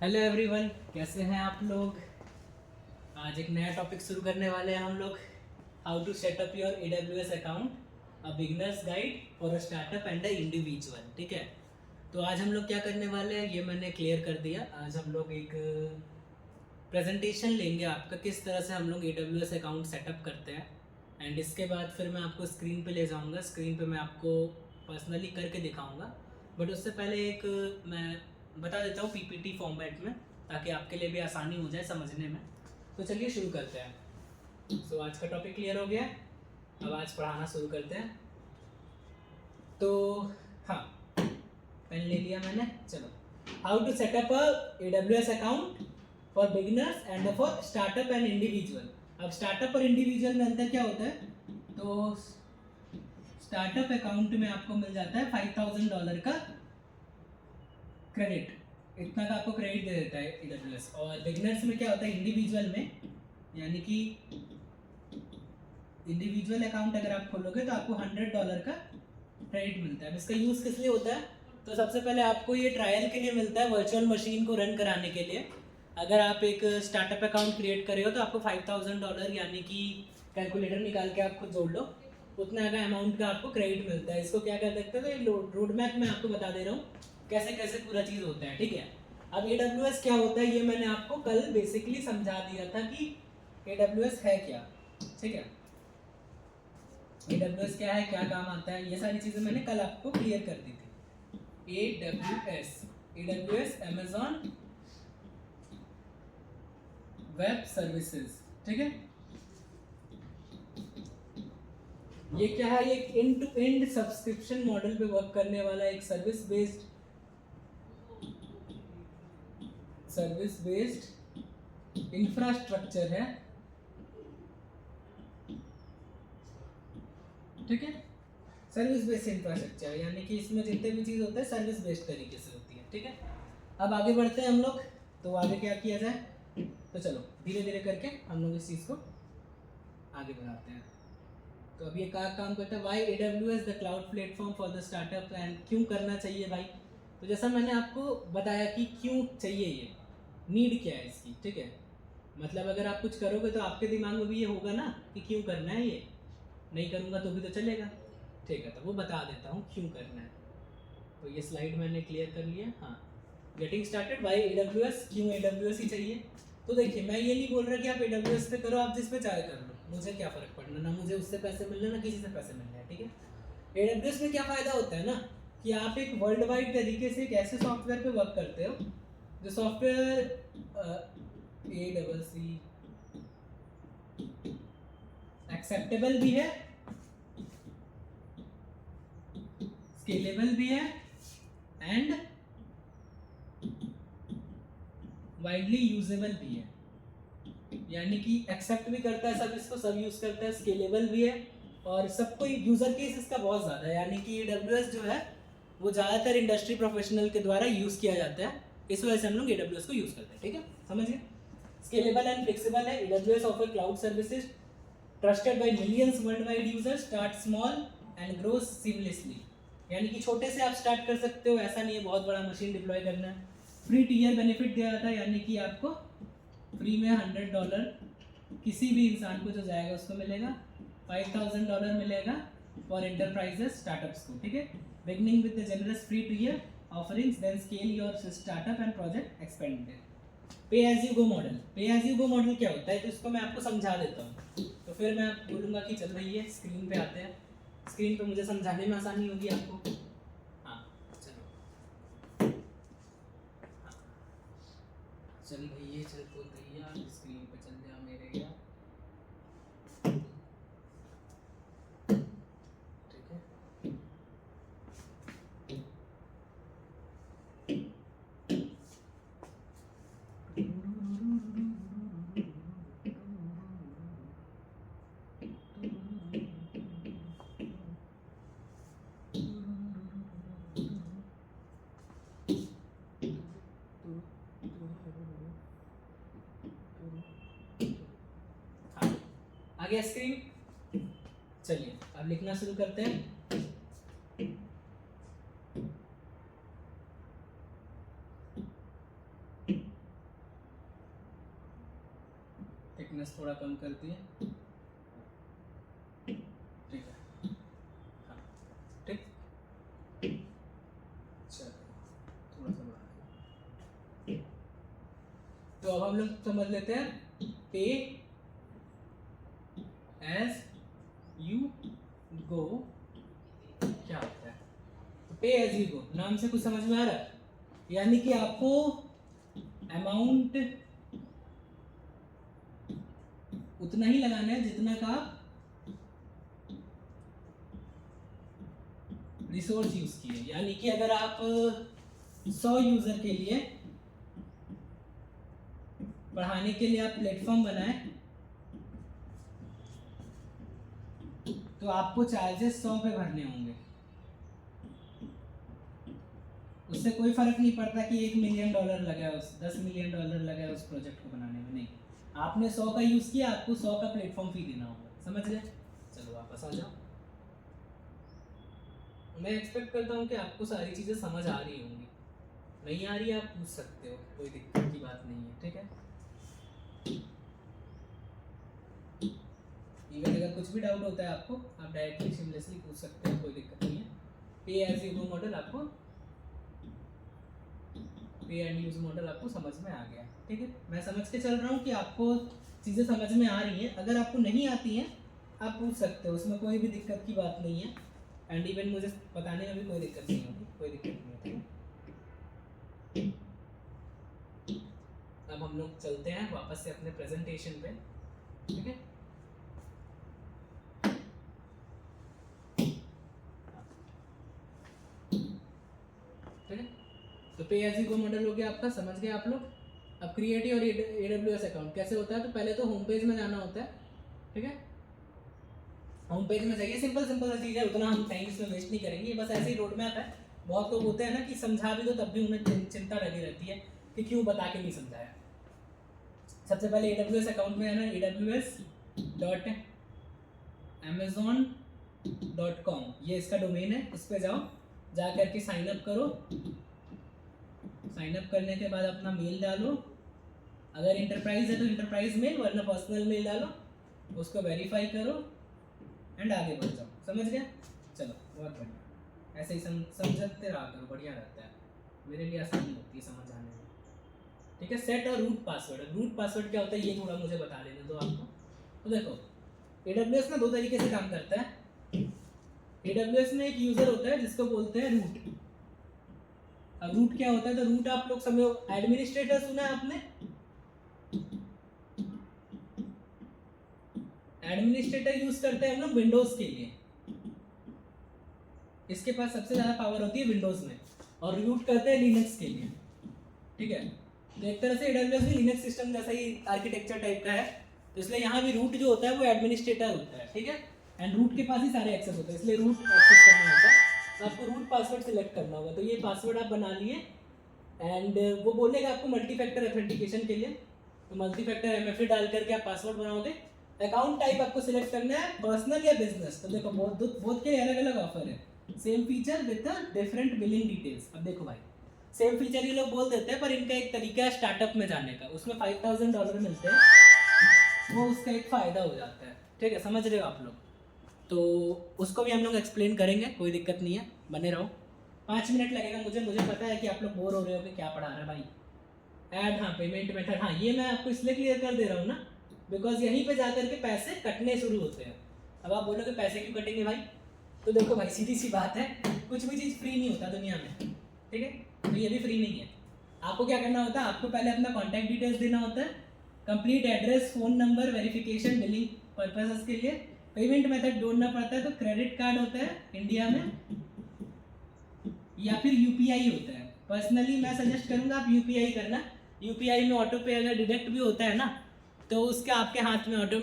Hello everyone, कैसे हैं आप लोग। आज एक नया टॉपिक शुरू करने वाले हैं हम लोग। How to set up your AWS account, a beginners guide for a startup and a individual. ठीक है, तो आज हम लोग क्या करने वाले हैं ये मैंने क्लियर कर दिया। आज हम लोग एक प्रेजेंटेशन लेंगे आपका, किस तरह से हम लोग AWS अकाउंट सेटअप करते हैं। एंड इसके बाद फिर मैं आपको स्क्रीन पे ले जाऊंगा, स्क्रीन पे मैं आपको पर्सनली करके दिखाऊंगा। बट उससे पहले एक मैं बता देता हूँ PPT फॉर्मेट में, ताकि आपके लिए भी आसानी हो जाए समझने में। तो चलिए शुरू करते हैं। सो आज का टॉपिक क्लियर हो गया है, अब आज पढ़ाना शुरू करते हैं। तो हाँ, पेन ले लिया मैंने, चलो। How to setup a AWS account for beginners and for startup and individual. अब स्टार्टअप और इंडिविजुअल में अंतर क्या होता है? तो स्टार्टअप अकाउंट में आपको मिल जाता है $5000 का क्रेडिट, इतना का आपको क्रेडिट दे देता है AWS। और बिगिनर्स में क्या होता है, इंडिविजुअल में, यानी कि इंडिविजुअल अकाउंट अगर आप खोलोगे तो आपको $100 का क्रेडिट मिलता है। अब इसका यूज़ किस लिए होता है? तो सबसे पहले आपको ये ट्रायल के लिए मिलता है, वर्चुअल मशीन को रन कराने के लिए। अगर आप एक स्टार्टअप अकाउंट क्रिएट कर रहे हो तो आपको $5000, यानी कि कैलकुलेटर निकाल के आप खुद जोड़ लो, उतना का अमाउंट का आपको क्रेडिट मिलता है। इसको क्या कर सकते हो, तो रोड मैप में आपको बता दे रहा हूँ कैसे कैसे पूरा चीज़ होता है। ठीक है, अब AWS क्या होता है ये मैंने आपको कल बेसिकली समझा दिया था कि AWS है क्या। ठीक है, AWS क्या है, क्या काम आता है, ये सारी चीज़ें मैंने कल आपको क्लियर कर दी थी। AWS Amazon web services. ठीक है, ये क्या है, ये end to end subscription model पे वर्क करने वाला एक सर्विस बेस्ड इंफ्रास्ट्रक्चर है। ठीक है, सर्विस बेस्ड इंफ्रास्ट्रक्चर, यानी कि इसमें जितने भी चीज़ होता है सर्विस बेस्ड तरीके से होती है। ठीक है, अब आगे बढ़ते हैं हम लोग। तो आगे क्या किया जाए, तो चलो धीरे धीरे करके हम लोग इस चीज़ को आगे बढ़ाते हैं। तो अब ये क्या काम करता है, why AWS the cloud platform for the startup, and क्यों करना चाहिए भाई। तो जैसा मैंने आपको बताया कि क्यों चाहिए, ये नीड क्या है इसकी। ठीक है, मतलब अगर आप कुछ करोगे तो आपके दिमाग में भी ये होगा ना कि क्यों करना है, ये नहीं करूँगा तो भी तो चलेगा। ठीक है, तो वो बता देता हूँ क्यों करना है। तो ये स्लाइड मैंने क्लियर कर लिया। हाँ, गेटिंग स्टार्टेड बाय AWS, क्यों AWS ही चाहिए। तो देखिए, मैं ये नहीं बोल रहा कि आप AWS पे करो, आप जिस पे चाहे कर लो, मुझे क्या फ़र्क पड़ना, ना मुझे उससे पैसे मिलने ना किसी से पैसे मिलने हैं। ठीक है, AWS में क्या फ़ायदा होता है ना, कि आप एक वर्ल्ड वाइड तरीके से एक ऐसे सॉफ्टवेयर पे वर्क करते हो जो सॉफ्टवेयर AWS एक्सेप्टेबल भी है, स्केलेबल भी है, एंड वाइडली यूजेबल भी है। यानी कि एक्सेप्ट भी करता है सब, इसको सब यूज करता है, स्केलेबल भी है, और सबको यूजर केस इसका बहुत ज़्यादा है। यानी कि AWS जो है वो ज़्यादातर इंडस्ट्री प्रोफेशनल के द्वारा यूज़ किया जाता है, इस वजह से हम लोग AWS को यूज़ करते हैं। ठीक है, समझिए। स्केलेबल एंड फ्लेक्सिबल है, AWS offer cloud services trusted by millions world wide users, start small and grow seamlessly. यानी कि छोटे से आप स्टार्ट कर सकते हो, ऐसा नहीं है बहुत बड़ा मशीन डिप्लॉय करना है। फ्री टीयर बेनिफिट दिया जाता है, यानी कि आपको फ्री में $100 किसी भी इंसान को जो जाएगा उसको मिलेगा, $5000 मिलेगा फॉर एंटरप्राइजेस स्टार्टअप्स को। ठीक है, beginning with the generous free tier offerings, then scale your startup and project expanded. Pay as you go model, pay as you go model क्या होता है, तो इसको मैं आपको समझा देता हूँ। तो फिर मैं बोलूँगा कि चल रही है, स्क्रीन पे आते हैं, स्क्रीन पे मुझे समझाने में आसानी होगी आपको। हाँ, चलो। हाँ, चल भैया, चल तो भैया, स्क्रीन पे चल जा मेरे यार। ठीक है, हाँ, आ गया स्क्रीन। चलिए अब लिखना शुरू करते हैं। ब्राइटनेस थोड़ा कम करती है, ठीक है, हाँ ठीक, चलो थोड़ा सा बढ़ा। तो अब हम लोग समझ लेते हैं पे एज यू गो क्या होता है। तो पे एज यू गो नाम से कुछ समझ में आ रहा है, यानी कि आपको अमाउंट उतना ही लगाना है जितना का रिसोर्स यूज किए। यानी कि अगर आप 100 यूजर के लिए पढ़ाने के लिए आप प्लेटफॉर्म बनाए तो आपको चार्जेस 100 पे भरने होंगे। उससे कोई फर्क नहीं पड़ता कि $1 मिलियन लगा, उस $10 मिलियन लगा उस प्रोजेक्ट को बनाने में, नहीं, आपने 100 का यूज किया, आपको 100 का प्लेटफॉर्म फी देना होगा। समझ गए? चलो वापस आ जाओ। मैं एक्सपेक्ट करता हूँ कि आपको सारी चीज़ें समझ आ रही होंगी, नहीं आ रही है आप पूछ सकते हो, कोई दिक्कत की बात नहीं है, ठीक है। इवन अगर कुछ भी डाउट होता है आपको, आप डायरेक्टली सीमलेसली पूछ सकते हो, कोई दिक्कत नहीं है। पे एज यू गो मॉडल आपको, पे एंड यूज मॉडल आपको समझ में आ गया, ठीक है। मैं समझ के चल रहा हूँ कि आपको चीज़ें समझ में आ रही हैं। अगर आपको नहीं आती हैं आप पूछ सकते हो, उसमें कोई भी दिक्कत की बात नहीं है। एंड इवन मुझे बताने में भी कोई दिक्कत नहीं होगी, कोई दिक्कत नहीं है, ठीक है। अब हम लोग चलते हैं वापस से अपने प्रेजेंटेशन पे, ठीक है। ठीक है, तो पे एज यू गो मॉडल हो गया आपका, समझ गए आप लोग। अब क्रिएट योर AWS अकाउंट कैसे होता है, तो पहले तो होम पेज में जाना होता है, ठीक है। होम पेज में जाइए, सिंपल सी चीज़ है, उतना हम टाइम इसमें वेस्ट नहीं करेंगे, बस ऐसे ही रोड मैप है। बहुत लोग होते हैं ना कि समझा भी दो तब भी उन्हें चिंता लगी रहती है कि क्यों बता के नहीं समझाया। सबसे पहले AWS अकाउंट में है ना, aws.amazon.com ये इसका डोमेन है, इस पे जाओ, जा करके साइन अप करो। साइन अप करने के बाद अपना मेल डालो, अगर इंटरप्राइज है तो इंटरप्राइज मेल, वरना पर्सनल मेल डालो, उसको वेरीफाई करो एंड आगे बढ़ जाओ। समझ गया? चलो बहुत बढ़िया, ऐसे ही समझते रहा करो, बढ़िया रहता है, मेरे लिए आसानी होती है समझ आने में, ठीक है। सेट और रूट पासवर्ड, रूट पासवर्ड क्या होता है ये थोड़ा मुझे बता लेने दो आपको। तो देखो AWS ना दो तरीके से काम करता है। AWS में एक यूजर होता है जिसको बोलते हैं रूट। अब रूट क्या होता है, तो रूट आप लोग समझो, एडमिनिस्ट्रेटर सुना है आपने? एडमिनिस्ट्रेटर यूज करते हैं हम लोग विंडोज के लिए, इसके पास सबसे ज्यादा पावर होती है विंडोज में, और रूट करते हैं लिनक्स के लिए, ठीक है। तो एक तरह से AWS भी लिनक्स सिस्टम जैसा ही आर्किटेक्चर टाइप का है, तो इसलिए यहाँ भी रूट जो होता है वो एडमिनिस्ट्रेटर होता है, ठीक है। एंड रूट के पास ही सारे एक्सेस होते हैं, इसलिए रूट एक्सेस करना होता है। तो आपको रूट पासवर्ड सिलेक्ट करना होगा, तो ये पासवर्ड आप बना लिए एंड वो बोलेगा आपको मल्टी फैक्टर ऑथेंटिकेशन के लिए, तो मल्टी फैक्टर MFA डाल करके आप पासवर्ड बनाओगे। अकाउंट टाइप आपको सिलेक्ट करना है, पर्सनल या बिजनेस। तो देखो बहुत के अलग अलग ऑफर है, same feature with different billing details. अब देखो भाई, सेम फीचर ये लोग बोल देते हैं, पर इनका एक तरीका है स्टार्टअप में जाने का, उसमें $5000 मिलते हैं, वो उसका एक फ़ायदा हो जाता है, ठीक है। समझ रहे हो आप लोग? तो उसको भी हम लोग एक्सप्लेन करेंगे, कोई दिक्कत नहीं है, बने रहो। 5 मिनट लगेगा मुझे पता है कि आप लोग बोर हो रहे हो कि क्या पढ़ा रहा है भाई। ऐड, हाँ पेमेंट मेथड, हाँ ये मैं आपको इसलिए क्लियर कर दे रहा हूँ ना, बिकॉज यहीं पे जाकर के पैसे कटने शुरू होते हैं। अब आप बोलोगे पैसे क्यों कटेंगे भाई, तो देखो भाई सीधी सी बात है, कुछ भी चीज़ फ्री नहीं होता दुनिया में, ठीक है। तो ये भी फ्री नहीं है। आपको क्या करना होता है, आपको पहले अपना कॉन्टैक्ट डिटेल्स देना होता है, complete address, phone number, verification, billing purposes के लिए। पेमेंट मेथड ढूंढना पड़ता है, तो क्रेडिट कार्ड होता है इंडिया में या फिर UPI होता है। पर्सनली मैं सजेस्ट करूँगा आप UPI करना। UPI में ऑटो पे अगर डिडक्ट भी होता है ना, तो उसके आपके हाथ में ऑटो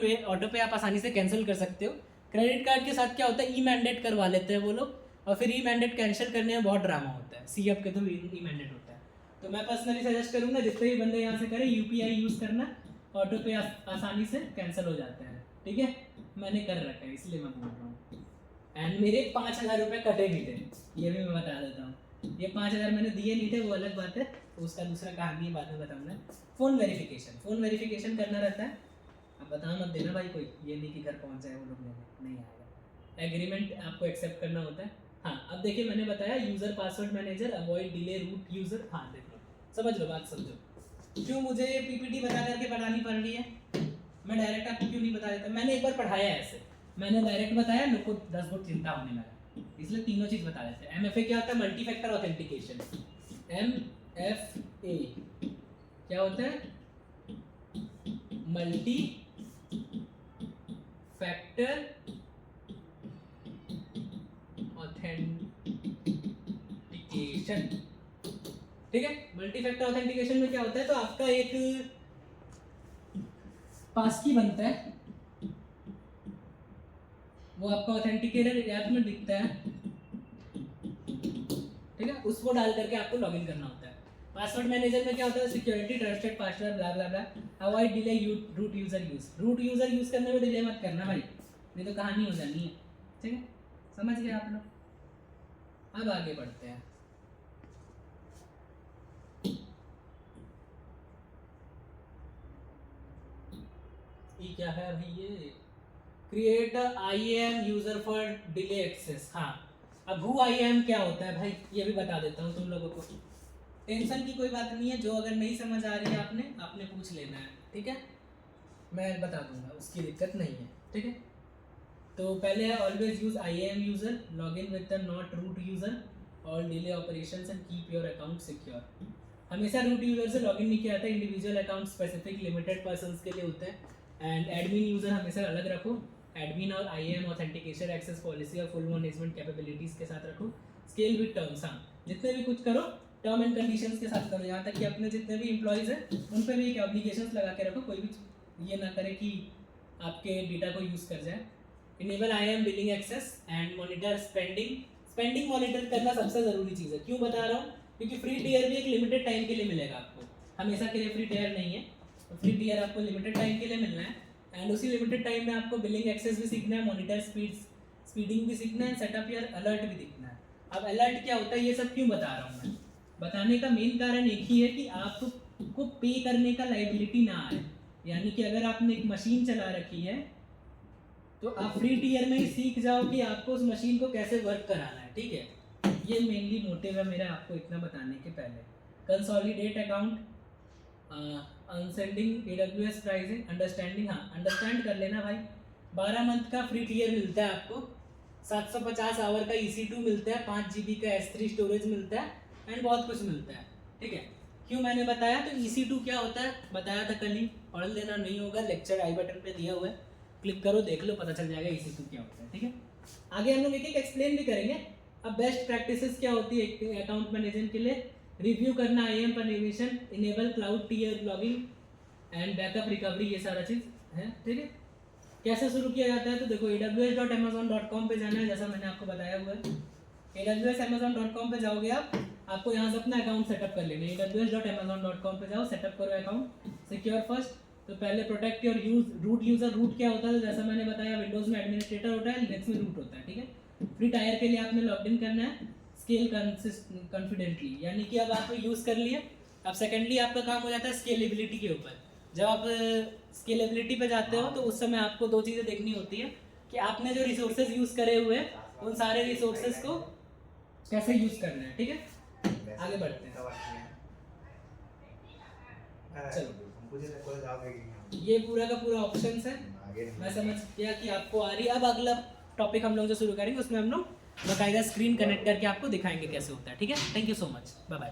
पे आप आसानी से कैंसिल कर सकते हो। क्रेडिट कार्ड के साथ क्या होता है, ई मैंडेट करवा लेते हैं वो लोग, और फिर ई मैंडेट कैंसिल करने में बहुत ड्रामा होता है, CF के थ्रू ई मैंडेट होता है। तो मैं पर्सनली सजेस्ट करूँगा जितने भी बंदे यहाँ से करें UPI यूज़ करना, ऑटो पे आसानी से कैंसिल हो जाता है, ठीक है। मैंने कर रखा है इसलिए मैं बोल रहा हूँ। एंड मेरे 5000 रुपये कटे भी थे, ये भी मैं बता देता हूँ। ये 5000 मैंने दिए नहीं थे, वो अलग बात है, तो उसका दूसरा कहानी बाद में बताऊँगा। फ़ोन वेरिफिकेशन करना रहता है, अब बता मत देना भाई कोई, ये नहीं कि घर पहुंच जाए वो लोग लेने, नहीं आएगा। एग्रीमेंट आपको एक्सेप्ट करना होता है। हाँ अब देखिए मैंने बताया user password manager, avoid delay root user. हाँ देखो समझ लो, बात समझो, क्यों मुझे ये पीपीटी बता करके पढ़ानी पड़ रही है, मैं डायरेक्ट आपको क्यों नहीं बता देता। मैंने एक बार पढ़ाया है ऐसे, मैंने डायरेक्ट बताया, लोग को 10 गुट चिंता होने लगा, इसलिए तीनों चीज़ बता देते हैं। MFA क्या होता है, मल्टी फैक्टर ऑथेंटिकेशन। MFA क्या होता है, मल्टी फैक्टर ऑथेंटिकेशन, ठीक है। मल्टी फैक्टर ऑथेंटिकेशन में क्या होता है, तो आपका एक पास की बनता है, वो आपका ऑथेंटिकेटर ऐप में दिखता है, ठीक है, उसको डाल करके आपको लॉगिन करना होता है। पासवर्ड मैनेजर में क्या होता है, security, trusted password, bla bla bla, avoid delay root user use. Root user use करने में डिले मत करना भाई, नहीं तो कहानी हो जानी है, ठीक है, समझ गए आप लोग। अब आगे बढ़ते हैं। ये क्या है भाई, ये create IAM user for daily access. हाँ अब हु IAM क्या होता है भाई, ये भी बता देता हूँ तुम लोगों को, टेंशन की कोई बात नहीं है, जो अगर नहीं समझ आ रही है आपने पूछ लेना है, ठीक है, मैं बता दूंगा, उसकी दिक्कत नहीं है, ठीक है। तो पहले है always use IAM user, log in with the not root user, all daily operations and keep your account secure. हमेशा रूट यूजर से लॉगिन नहीं किया जाता, individual account specific limited persons के लिए होते हैं, एंड एडमिन यूजर हमेशा अलग रखो। एडमिन और IAM ऑथेंटिकेशन एक्सेस पॉलिसी और फुल मैनेजमेंट कैपेबिलिटीज के साथ रखो। स्केल विद टर्म्स, हाँ जितने भी कुछ करो टर्म एंड कंडीशंस के साथ करो, यहाँ तक कि अपने जितने भी एम्प्लॉयज़ हैं उन पर भी एक ऑब्लिगेशंस लगा के रखो, कोई भी ये ना करे कि आपके डेटा को यूज़ कर जाए। Enable IAM billing access and monitor spending. Spending monitor करना सबसे ज़रूरी चीज़ है, क्यों बता रहा हूँ, क्योंकि फ्री टियर भी एक लिमिटेड टाइम के लिए मिलेगा आपको, हमेशा के लिए फ्री टियर नहीं है, तो फ्री टियर आपको लिमिटेड टाइम के लिए मिलना है, एंड उसी लिमिटेड टाइम में आपको बिलिंग एक्सेस भी सीखना है, मॉनिटर स्पीडिंग भी सीखना है, सेटअप या अलर्ट भी दिखना है। अब अलर्ट क्या होता है, ये सब क्यों बता रहा हूँ मैं, बताने का मेन कारण एक ही है कि आपको पे करने का लाइबिलिटी ना आए, यानी कि अगर आपने एक मशीन चला रखी है तो आप फ्री टियर में ही सीख जाओ कि आपको उस मशीन को कैसे वर्क कराना है, ठीक है, ये मेनली मोटिव है मेरा आपको इतना बताने के पहले। Consolidate account, understanding AWS pricing, understanding, हाँ अंडरस्टैंड कर लेना भाई, 12 मंथ का फ्री टियर मिलता है आपको, 750 आवर का EC2 मिलता है, 5 GB का S3 स्टोरेज मिलता है, एंड बहुत कुछ मिलता है, ठीक है। क्यों मैंने बताया, तो EC2 क्या होता है बताया था कल ही, पढ़ लेना, नहीं होगा लेक्चर आई बटन पे दिया हुआ है, क्लिक करो देख लो, पता चल जाएगा EC2 क्या होता है, ठीक है। आगे हम लोग एक एक एक्सप्लेन भी करेंगे। अब बेस्ट प्रैक्टिसेस क्या होती है अकाउंट मैनेजमेंट के लिए, रिव्यू करना IAM पर navigation, enable cloud tier logging and backup recovery, ये सारा चीज़ है, ठीक है। कैसे शुरू किया जाता है, तो देखो aws.amazon.com पे जाना है, जैसा मैंने आपको बताया हुआ है, aws.amazon.com पे जाओगे आपको यहाँ से अपना अकाउंट सेटअप कर लेना है, aws.amazon.com पे जाओ, सेटअप करो अकाउंट, सिक्योर फर्स्ट। तो पहले protect your root user. Root क्या होता है, जैसा मैंने बताया विंडोज में एडमिनिस्ट्रेटर होता है, लिनक्स में रूट होता है, ठीक है। फ्री टायर के लिए आपने लॉग इन करना है, स्केल कॉन्फिडेंटली, यानी कि अब आपने यूज़ कर लिए, अब सेकेंडली आपका काम हो जाता है स्केलेबिलिटी के ऊपर। जब आप स्केलेबिलिटी पे जाते हो तो उस समय आपको दो चीज़ें देखनी होती है कि आपने जो रिसोर्सेज यूज़ करे हुए हैं उन सारे रिसोर्सेज को कैसे यूज़ करना है, ठीक है। आगे बढ़ते हैं, चलो ये पूरा का पूरा ऑप्शंस है, मैं समझ गया कि आपको आ रही है। अब अगला टॉपिक हम लोग जो शुरू करेंगे उसमें हम लोग बकायदा स्क्रीन कनेक्ट करके आपको दिखाएंगे कैसे होता है, ठीक है। Thank you so much, bye bye.